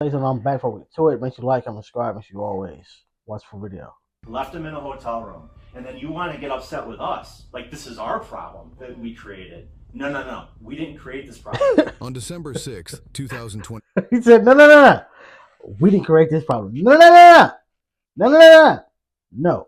And I'm back for week 2. It makes you like and subscribe. Make sure you always watch for video. Left him in a hotel room, and then you want to get upset with us like this is our problem that we created. No, we didn't create this problem. On December 6th, 2020. He said, no. We didn't correct this problem. No. No,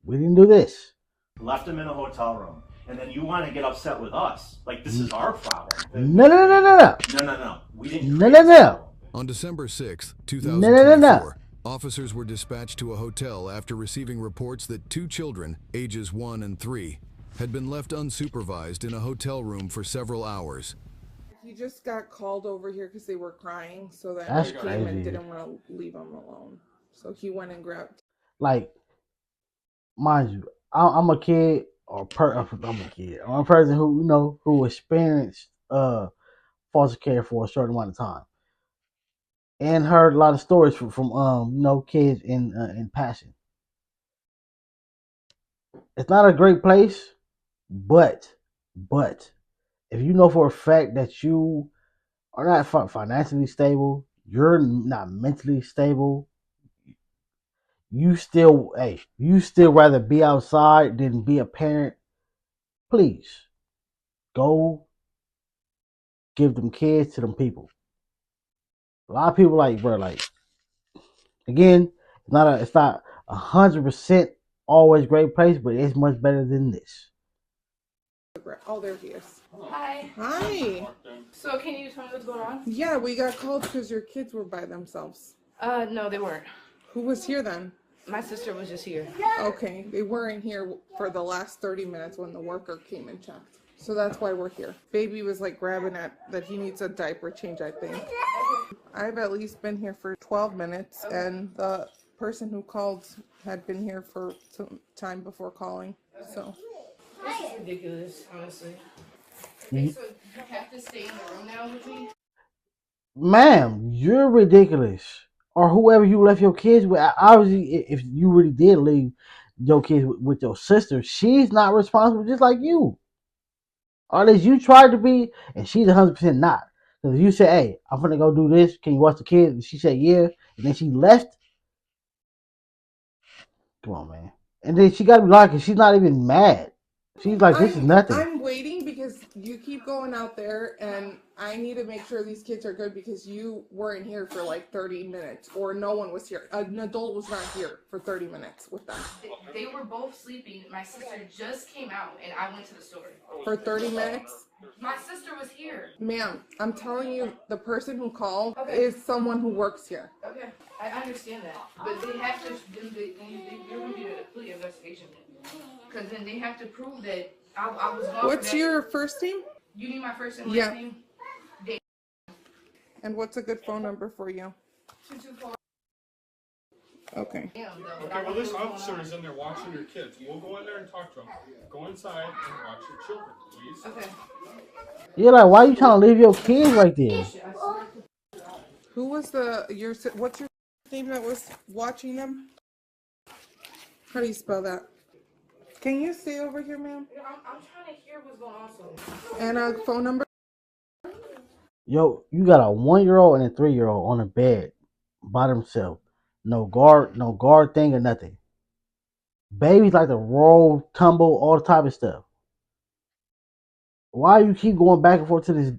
we didn't do this. Left him in a hotel room, and then you want to get upset with us like this is our problem. No. No, we didn't create this problem. On December 6th, 2024, officers were dispatched to a hotel after receiving reports that 2 children, ages 1 and 3, had been left unsupervised in a hotel room for several hours. He just got called over here because they were crying, so that That's he came and crazy. didn't want to leave them alone. So he went and grabbed. Like, mind you, I'm a kid, I'm a kid. I'm a person who experienced foster care for a certain amount of time, and heard a lot of stories from kids in passing. It's not a great place, but if you know for a fact that you are not financially stable, you're not mentally stable, you still rather be outside than be a parent, please go give them kids to them people. A lot of people again, it's not 100% always great place, but it's much better than this. Oh, there he is. Hi. Hi. So can you tell me what's going on? Yeah, we got called because your kids were by themselves. No, they weren't. Who was here then? My sister was just here. Okay, they weren't here for the last 30 minutes when the worker came and checked. So that's why we're here. Baby was like grabbing at that he needs a diaper change, I think. I've at least been here for 12 minutes, and the person who called had been here for some time before calling. So This is ridiculous, honestly. Okay, so you have to stay in the room now with me? Ma'am, you're ridiculous. Or whoever you left your kids with. Obviously, if you really did leave your kids with your sister, she's not responsible, just like you. Or at least you tried to be, and she's 100% not. Because if you say, hey, I'm going to go do this, can you watch the kids? And she said, yeah. And then she left. Come on, man. And then she got to be like, she's not even mad. She's like, this is nothing. I'm waiting because you keep going out there, and I need to make sure these kids are good because you weren't here for like 30 minutes, or no one was here. An adult was not here for 30 minutes with them. They were both sleeping. My sister just came out, and I went to the store. For 30 minutes? My sister was here. Ma'am, I'm telling you, the person who called Okay. is someone who works here. Okay, I understand that, but they have to. They're going to do a complete investigation, because then they have to prove that I was gone. What's your first name? You need my first and last Yeah. name? And what's a good phone number for you? 224. Okay. Damn, though. Okay, well, this officer is in there watching your kids. We'll go in there and talk to them. Go inside and watch your children, please. Okay. You're like, why are you trying to leave your kids like this? Who was what's your name that was watching them? How do you spell that? Can you stay over here, ma'am? I'm trying to hear what's going on. So. And a phone number? Yo, you got a 1-year-old and a 3-year-old on a bed by themselves. No guard thing or nothing. Babies like to roll, tumble, all type of stuff. Why you keep going back and forth to this?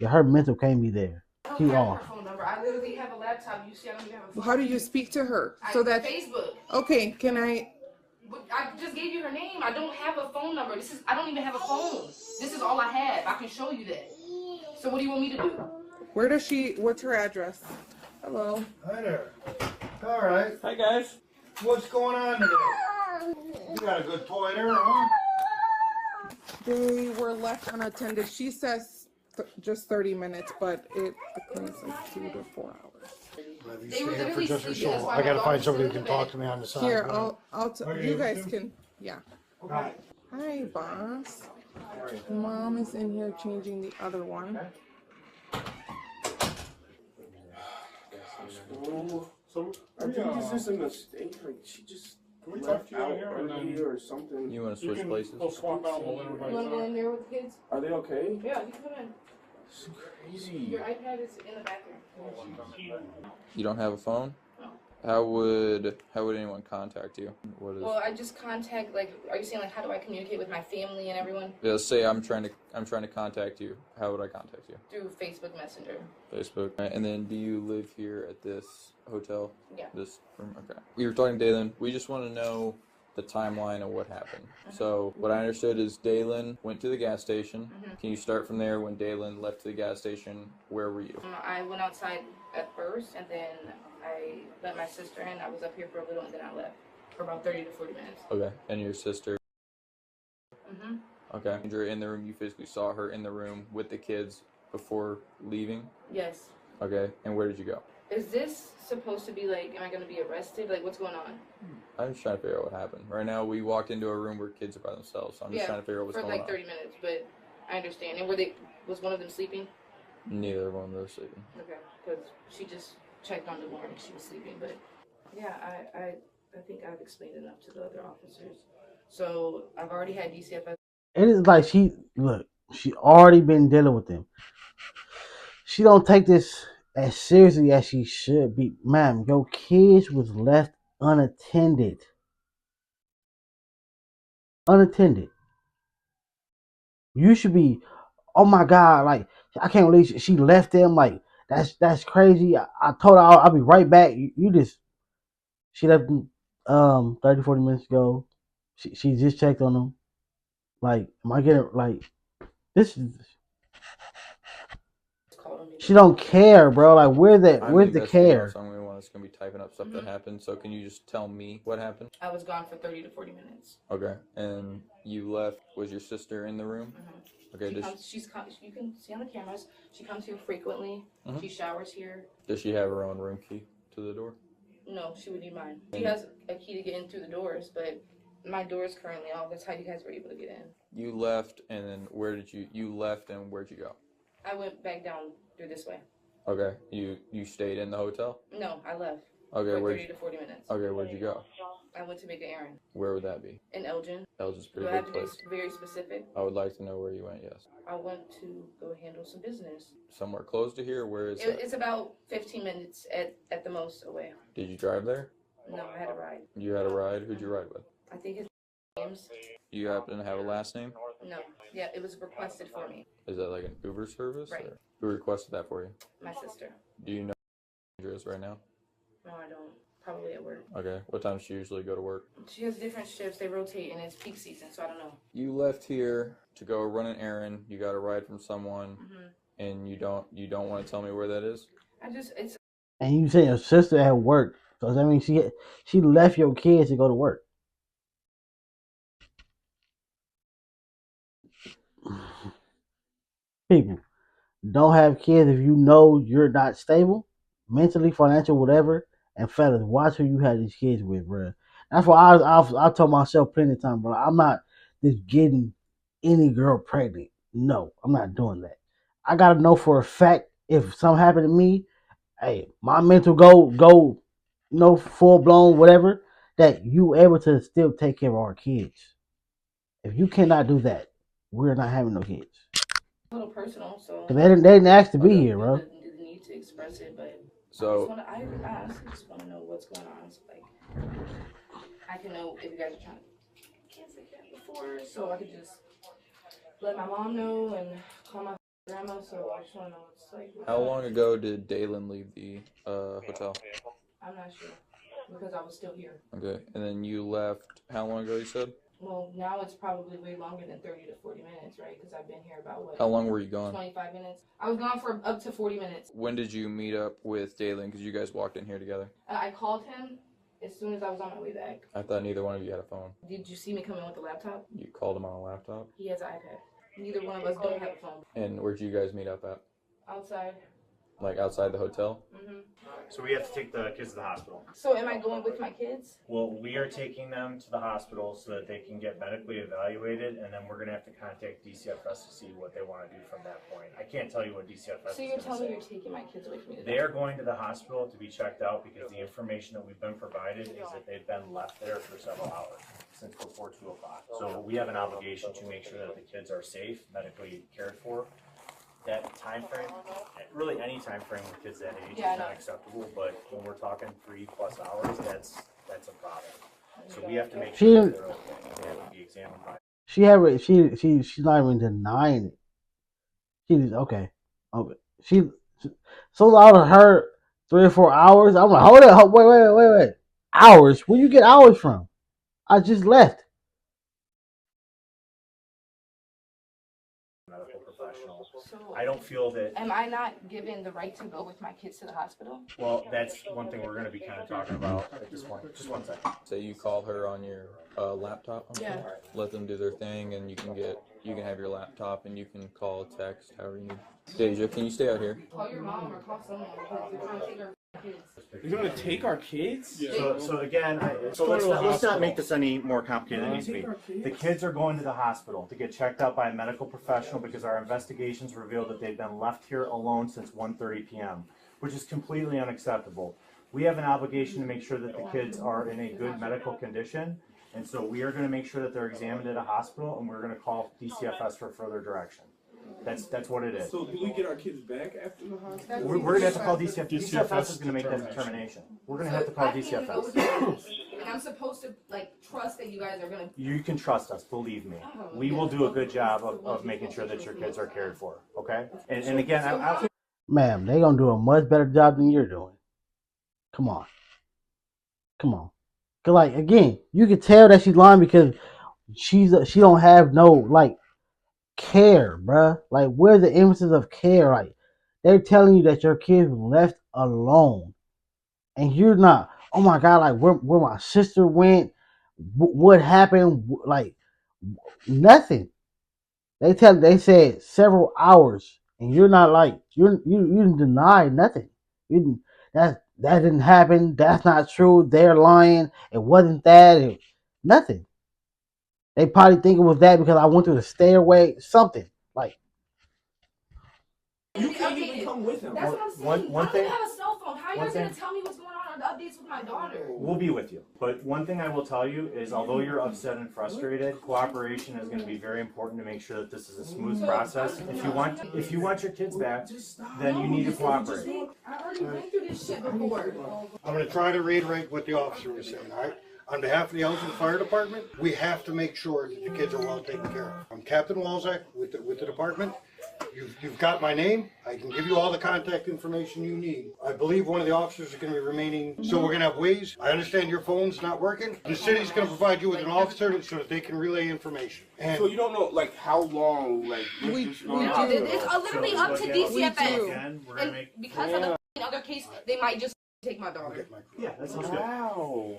Her mental can't be there. I She don't have off. her phone number. I literally have a laptop. You see, I don't even have a phone. How do you speak to her? So that Facebook. okay, can I? I just gave you her name. I don't have a phone number. I don't even have a phone. This is all I have. I can show you that. So what do you want me to do? What's her address? Hello. Hi there. All right. Hi, guys. What's going on today? You got a good toy there, huh? They were left unattended. She says just 30 minutes, but the clinic's like 2 to 4 hours. Let me They stay were here for literally just a sleeping. That's show. why I my gotta daughter's find somebody who still can in talk bed. to me on the side. Here, Go you guys can, yeah. ahead. Hi, boss. Mom is in here changing the other one. So I think this is a mistake. Like she just Can we left talk to you out out here and early then or something. You want to switch places? We'll swap out and we'll let everybody You want to go talk. in there with the kids? Are they okay? Yeah, you can come in. This is crazy. Your iPad is in the bathroom. You don't have a phone? How would anyone contact you? What is? Well, I just contact, like, are you saying, like, how do I communicate with my family and everyone? Yeah, say I'm trying to contact you. How would I contact you? Through Facebook Messenger. Facebook. Right, and then do you live here at this hotel? Yeah. This room? Okay. We were talking to Dalen. We just want to know the timeline of what happened. So what I understood is Dalen went to the gas station. Can you start from there? When Dalen left the gas station, where were you? I went outside at first, and then I let my sister in. I was up here for a little, and then I left for about 30 to 40 minutes. Okay. And your sister? Okay. And you're in the room. You physically saw her in the room with the kids before leaving? Yes. Okay. And where did you go? Is this supposed to be, like, am I going to be arrested? Like, what's going on? I'm just trying to figure out what happened. Right now, we walked into a room where kids are by themselves. So I'm just trying to figure out what's going on. For like 30 minutes, but I understand. And was one of them sleeping? Neither one of them was sleeping. Okay, because she just checked on the morning. She was sleeping, but yeah, I think I've explained enough to the other officers. So I've already had DCFS. It is like she already been dealing with them. She don't take this as seriously as she should be. Ma'am, your kids was left unattended. Unattended. You should be, oh my God, like, I can't believe she left them. Like, that's crazy. I told her I'll be right back. She left 30, 40 minutes ago. She just checked on them. Like, am I getting, like, this is, she don't care, bro. Like, where's the care? Someone that's gonna be typing up stuff that happened. So can you just tell me what happened? I was gone for 30 to 40 minutes. Okay, and you left. Was your sister in the room? Okay, you can see on the cameras. She comes here frequently. She showers here. Does she have her own room key to the door? No, she would need mine. She has a key to get in through the doors, but my door is currently off. That's how you guys were able to get in. You left, and then where'd you go? I went back down through this way. Okay, you stayed in the hotel? No, I left. Okay, for 30 to 40 minutes. Okay, where'd you go? I went to make an errand. Where would that be? In Elgin. Elgin's a pretty Do I big have to place. be very specific? I would like to know where you went, yes. I went to go handle some business. Somewhere close to here? Where is that? It's about 15 minutes at the most away. Did you drive there? No, I had a ride. You had a ride? Who'd you ride with? I think his name's... Do you happen to have a last name? No. Yeah, it was requested for me. Is that like an Uber service? Right. Or who requested that for you? My sister. Do you know where she is right now? No, I don't. Probably at work. Okay. What time does she usually go to work? She has different shifts. They rotate, and it's peak season, so I don't know. You left here to go run an errand. You got a ride from someone, and you don't want to tell me where that is? It's. And you say your sister at work, so that means she left your kids to go to work. People, don't have kids if you know you're not stable, mentally, financial, whatever. And fellas, watch who you have these kids with, bro. That's why I told myself plenty of time, bro. I'm not just getting any girl pregnant. No, I'm not doing that. I gotta know for a fact if something happened to me, hey, my mental go, full blown, whatever, that you able to still take care of our kids. If you cannot do that, we're not having no kids. A little personal, so. They didn't ask to be here, bro. Didn't need to express it, but. So. I honestly just want to know what's going on. So, like, I can know if you guys are trying to cancel that before, so I could just let my mom know and call my grandma. So I just want to know what's like. How long ago did Dalen leave the hotel? I'm not sure because I was still here. Okay, and then you left. How long ago? You said. Well, now it's probably way longer than 30 to 40 minutes, right? Because I've been here about what? How long were you gone? 25 minutes. I was gone for up to 40 minutes. When did you meet up with Dalen? Because you guys walked in here together. I called him as soon as I was on my way back. I thought neither one of you had a phone. Did you see me come in with a laptop? You called him on a laptop? He has an iPad. Neither one of us don't have a phone. And where'd you guys meet up at? Outside. Like outside the hotel? So we have to take the kids to the hospital. So am I going with my kids? Well, we are taking them to the hospital so that they can get medically evaluated, and then we're going to have to contact DCFS to see what they want to do from that point. I can't tell you what DCFS So you're telling me you're taking my kids away from me today? They are going to the hospital to be checked out because the information that we've been provided is that they've been left there for several hours, since before 2 o'clock. So we have an obligation to make sure that the kids are safe, medically cared for. that time frame, really any time frame with kids that age Yeah, I is not know. acceptable, but when we're talking 3+ hours, that's a problem. So we have to make She- sure that they're okay. They have to be examined by. She's not even denying it. She's okay. She so out of her 3 or 4 hours. I'm like, hold up, wait. Hours? Where you get hours from? I just left. Medical professional. So, I don't feel that. am I not given the right to go with my kids to the hospital? Well, that's one thing we're going to be kind of talking about at this point. Just one second. Say you call her on your laptop. Yeah. Let them do their thing, and you can have your laptop, and you can call, text, however you need. Deja, can you stay out here? Call your mom or call someone because they're trying to take our kids. You're gonna take our kids? Yeah. So again, Let's go to the let's not hospital. make this any more complicated than it needs to be. The kids are going to the hospital to get checked out by a medical professional because our investigations revealed that they've been left here alone since 1:30 p.m., which is completely unacceptable. We have an obligation to make sure that the kids are in a good medical condition, and so we are going to make sure that they're examined at a hospital, and we're going to call DCFS for further direction. That's what it is. So do we get our kids back after the hospital? We're going to have to call DCFS. DCFS is going to make that determination. We're going to have to call I can't even go with DCFS. you guys, and I'm supposed to trust that you guys are gonna. You can trust us, believe me. We will do a good job of making sure that your kids are cared for, okay? And again, I Ma'am, they gonna do a much better job than you're doing. Come on. Cause like again, you can tell that she's lying because she don't have no like care, bruh. Like where's the emphasis of care? Like they're telling you that your kid was left alone, and you're not. Oh my god! Like where my sister went, what happened? Like nothing. They said several hours, and you're not like you didn't deny nothing. You didn't, that didn't happen. That's not true. They're lying. It wasn't that. Nothing. They probably think it was that because I went through the stairway. Something like. You can't even come with him. That's what I'm saying. One I thing- don't have a cell phone. How are you one guys gonna thing- tell me what's going on or the updates with my daughter? We'll be with you. But one thing I will tell you is although you're upset and frustrated, cooperation is going to be very important to make sure that this is a smooth process. If you want your kids back, then you need to cooperate. I already went through this shit before. I'm gonna try to reiterate what the officer was saying, all right? On behalf of the Elgin Fire Department, we have to make sure that the kids are well taken care of. I'm Captain Walzak with the department. You've got my name. I can give you all the contact information you need. I believe one of the officers is gonna be remaining, so we're gonna have ways. I understand your phone's not working. The city's gonna provide you with an officer so that they can relay information. And So you don't know how long We this is do. going on? It's literally So up to again- DCFS. Again, we're going to And make. because of the other case, they might just take my daughter. Yeah, that sounds good. Wow.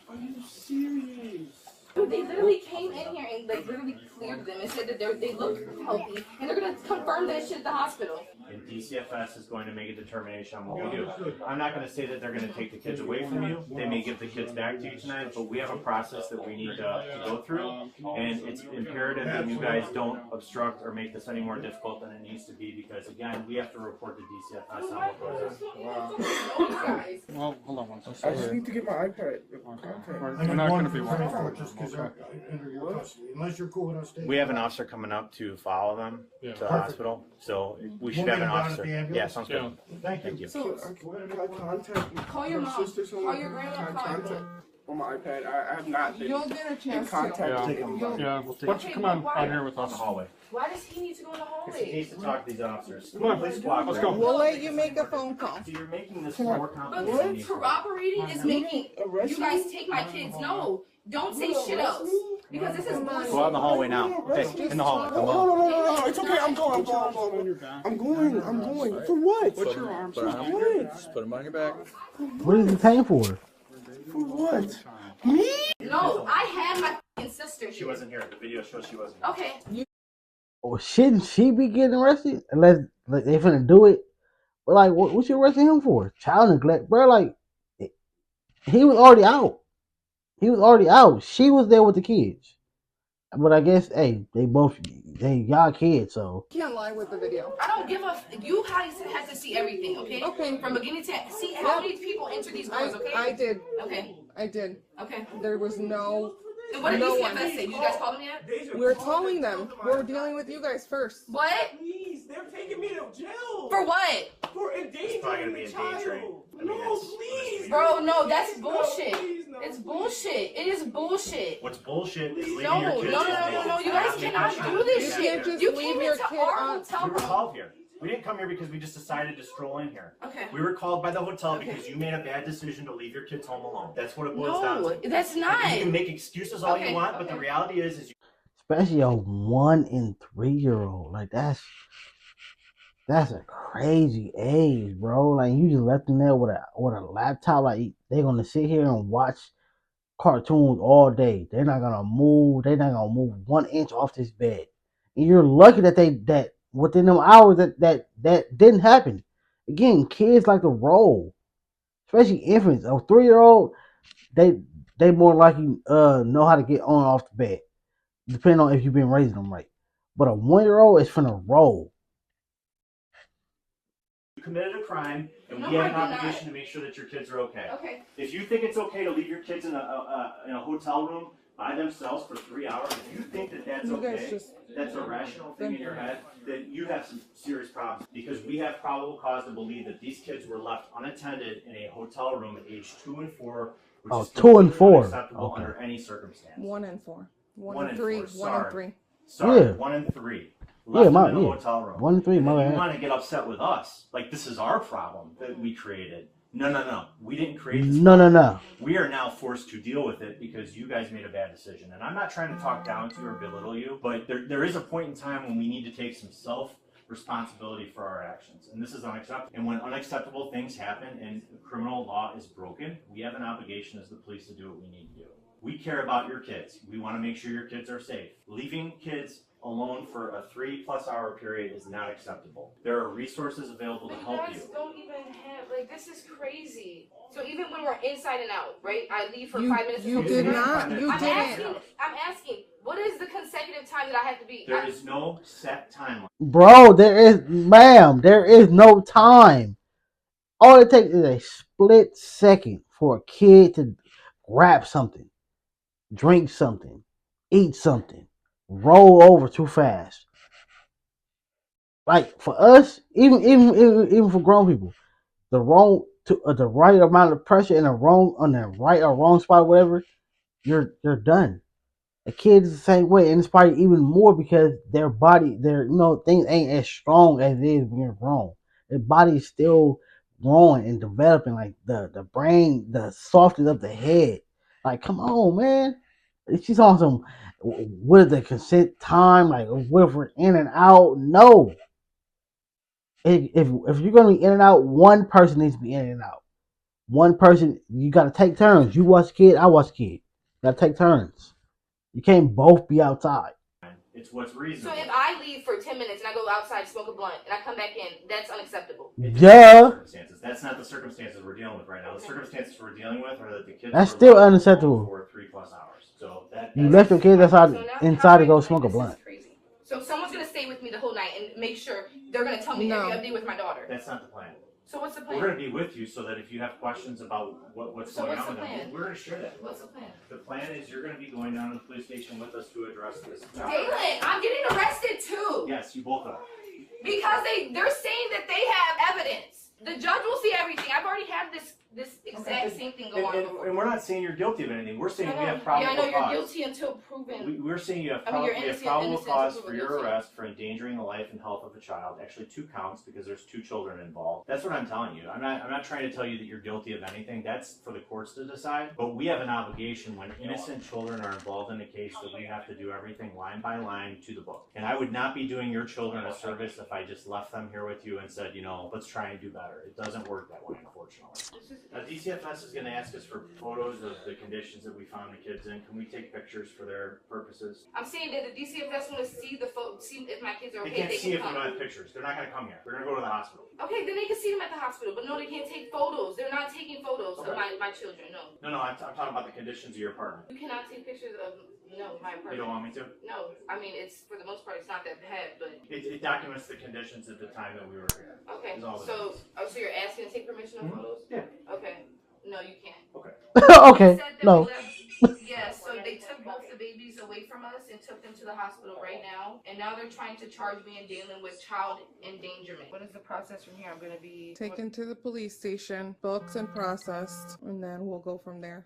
Are you serious? Dude, they literally came in here and literally cleared them and said that they look healthy and they're gonna confirm that shit at the hospital. And DCFS is going to make a determination on what we do. I'm not going to say that they're going to take the kids away from you. They may give the kids back to you tonight, but we have a process that we need to go through. And it's imperative that you guys don't obstruct or make this any more difficult than it needs to be because, again, we have to report to DCFS on what goes on. Well, hold on one I second. just need to get my iPad. We're not going to be one. just because they're under your custody, unless you're cool with us taking. We have an officer coming up to follow them Yeah. to the hospital, so we should We'll have get an them down at officer. the ambulance? Yeah, sounds good. Thank you. So, Can I contact call your my mom. sister Call your grandma. Can I Call your contact mom. on my iPad? I have not been You'll get a in chance contact to. with Yeah. anybody. Yeah. Why don't you come on out here with On the us? hallway. Why does he need to go in the It's a hallway? case to talk to these officers. Come on, Please let's cooperate. go. We'll let you make a phone call. See, you're making this more But complicated than it needs to be. corroborating is making you guys take my kids. No, don't say shit else. Because this is bullshit. Go out in the hallway now. Okay, in the hallway. Come on. No, it's okay. I'm going. I'm going. For what? Put your arms behind your back. Just put them on your back. What is he paying for? For what? No, I had my fucking sister She here. wasn't here. The video shows she wasn't here. Okay. Or shouldn't she be getting arrested unless like, they finna do it? But like, what you arresting him for? Child neglect, bro. Like, he was already out. She was there with the kids. But I guess, hey, they y'all kids, so. Can't lie with the video. I don't give a. You guys have to see everything, okay? Okay. From beginning to see how many people enter these doors, okay? I did. Okay. I did. Okay. There was no. And what did No DCFS one. say? You guys called them yet? We're calling them. We're dealing with you guys first. What? They're taking me to jail. For what? For endangering the child. No, please. Bro, no, that's bullshit. Please, no, It's please. bullshit. It is bullshit. What's bullshit is leaving No, your no, kids. no. You guys cannot do this You shit. can't just You leave came your into kid our on- hotel We were room. called here. We didn't come here because we just decided to stroll in here. Okay. We were called by the hotel because you made a bad decision to leave your kids home alone. That's what it boils down No, to. that's You not. can make excuses all Okay, you want, but the okay. reality is you Especially a 1 and 3-year-old. Like that's a crazy age, bro. Like you just left them there with a laptop. Like they're gonna sit here and watch cartoons all day. They're not gonna move. They're not gonna move 1 inch off this bed. And you're lucky that within them hours that didn't happen. Again, kids like to roll, especially infants. A 3-year-old, they more likely know how to get on and off the bed, depending on if you've been raising them right. But a 1-year-old is finna roll. committed a crime, and No, we have I an did not. obligation to make sure that your kids are okay. Okay. If you think it's okay to leave your kids in a hotel room by themselves for 3 hours, if you think that that's You guys okay, just- that's a rational thing in your head, then you have some serious problems. Because we have probable cause to believe that these kids were left unattended in a hotel room at age 2 and 4, which Oh, is 2 and 4. unacceptable Okay. under any circumstance. 1 and 4. 1 1 and and 3. 4, 1 and sorry. 3. Sorry, Yeah. 1 and 3. Yeah, Left them my in a yeah. hotel room. 1 and 3, And my then you bad. want to get upset with us. Like, this is our problem that we created. No. We didn't create this No. We are now forced to deal with it because you guys made a bad decision. And I'm not trying to talk down to you or belittle you, but there is a point in time when we need to take some self-responsibility for our actions. And this is unacceptable. And when unacceptable things happen and criminal law is broken, we have an obligation as the police to do what we need to do. We care about your kids. We want to make sure your kids are safe. Leaving kids alone for a 3+ hour period is not acceptable. There are resources available to But you help guys you. don't even have, like, this is crazy. So even when we're inside and out, right? I leave for You- 5 minutes. you to did come not- back. you I'm didn't. asking, what is the consecutive time that I have to be? There is no set timeline. Bro, there is no time. All it takes is a split second for a kid to grab something, drink something, eat something, roll over too fast. Like for us, even for grown people, the right amount of pressure in the right or wrong spot, or whatever, you're done. A kid is the same way, and it's probably even more because their body, things ain't as strong as it is when you're grown. Their body is still growing and developing, like the brain, the softness of the head. Like, come on, man. She's on some. What is the consent time? Like, what if we're in and out? No. If you're gonna be in and out, one person needs to be in and out. One person, you gotta take turns. You watch kid, I watch kid. You gotta take turns. You can't both be outside. It's what's So reasonable. if I leave for 10 minutes and I go outside, smoke a blunt, and I come back in, that's unacceptable. It depends Yeah. on the circumstances. That's not the circumstances we're dealing with right now. The circumstances we're dealing with are that the kids That's were still left unacceptable. alone for 3+ hours. So You left your kids So outside now inside to how go I- smoke a this is blunt. crazy. So someone's gonna stay with me the whole night and make sure they're gonna tell me No. every update with my daughter. that's not the plan. So what's the We're plan? going to be with you so that if you have questions about what's So going what's on the with them, plan? we're going to share that. What's the plan? The plan is you're going to be going down to the police station with us to address this. Dalen, I'm getting arrested too. Yes, you both are. Because they're saying that they have evidence. The judge will see everything. I've already had this exact same thing go on before. And we're not saying you're guilty of anything. We're saying we have Yeah, I probable know you're cause. guilty until proven. We're saying you have, I mean, you're we have innocent probable until cause proven for your guilty. arrest for endangering the life and health of a child. Actually, 2 counts because there's 2 children involved. That's what I'm telling you. I'm not trying to tell you that you're guilty of anything. That's for the courts to decide. But we have an obligation when innocent children are involved in a case that we have to do everything line by line to the book. And I would not be doing your children a service if I just left them here with you and said, let's try and do better. It doesn't work that way, unfortunately. DCFS is going to ask us for photos of the conditions that we found the kids in. Can we take pictures for their purposes? I'm saying that the DCFS want to see the photo, see if my kids are They okay. can't see if we come. don't have pictures. They're not going to come here. They're going to go to the hospital. Okay, then they can see them at the hospital, but no, they can't take photos. They're not taking photos Okay. of my children. No, No, I'm talking about the conditions of your apartment. you cannot take pictures of my apartment. You don't want me to? No, I mean it's for the most part it's not that bad, but It documents the conditions at the time that we were here. okay. Is all it So so you're asking to take permission of Mhm. photos? Yeah. Okay. No, you can't. Okay, Said that no. we left- yeah, so they took both the babies away from us and took them to the hospital right now, and now they're trying to charge me and Dalen with child endangerment. What is the process from here? I'm gonna be Taken to the police station, booked and processed, and then we'll go from there.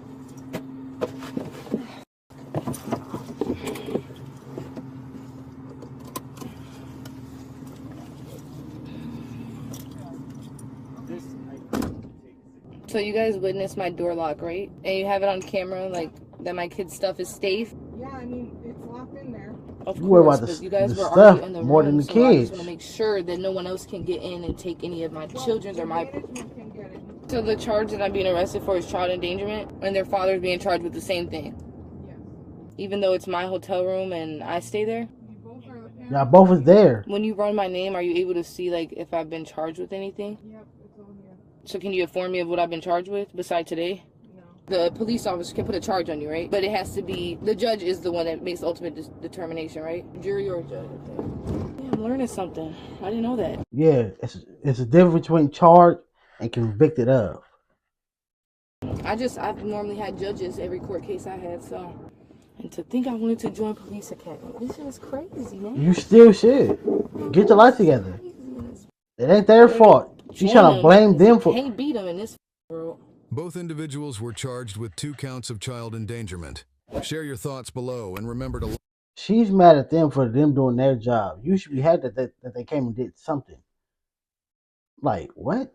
So you guys witnessed my door lock, right? And you have it on camera, like, that my kid's stuff is safe? Yeah, I mean, it's locked in there. Of You worry course, about but you guys the were stuff already in the more room, than the so I kids. just want to make sure that no one else can get in and take any of my children's or my... Management can get it. So the charge that I'm being arrested for is child endangerment, and their father's being charged with the same thing? Yes. Even though it's my hotel room and I stay there? You both are the parents. Y'all both is there. When you run my name, are you able to see, like, if I've been charged with anything? Yep, it's on here. So can you inform me of what I've been charged with besides today? No. The police officer can put a charge on you, right? But it has to be, the judge is the one that makes the ultimate determination, right? Jury or judge. Okay. Yeah, I'm learning something. I didn't know that. Yeah, it's a difference between charged and convicted of. I've normally had judges every court case I had, so. And to think I wanted to join police academy. This is crazy, man. You still should. Get your life together. It ain't their fault. She's trying to blame them for... Can't beat them in this world. Both individuals were charged with 2 counts of child endangerment. Share your thoughts below and remember to... She's mad at them for them doing their job. You should be happy that they came and did something. Like, what?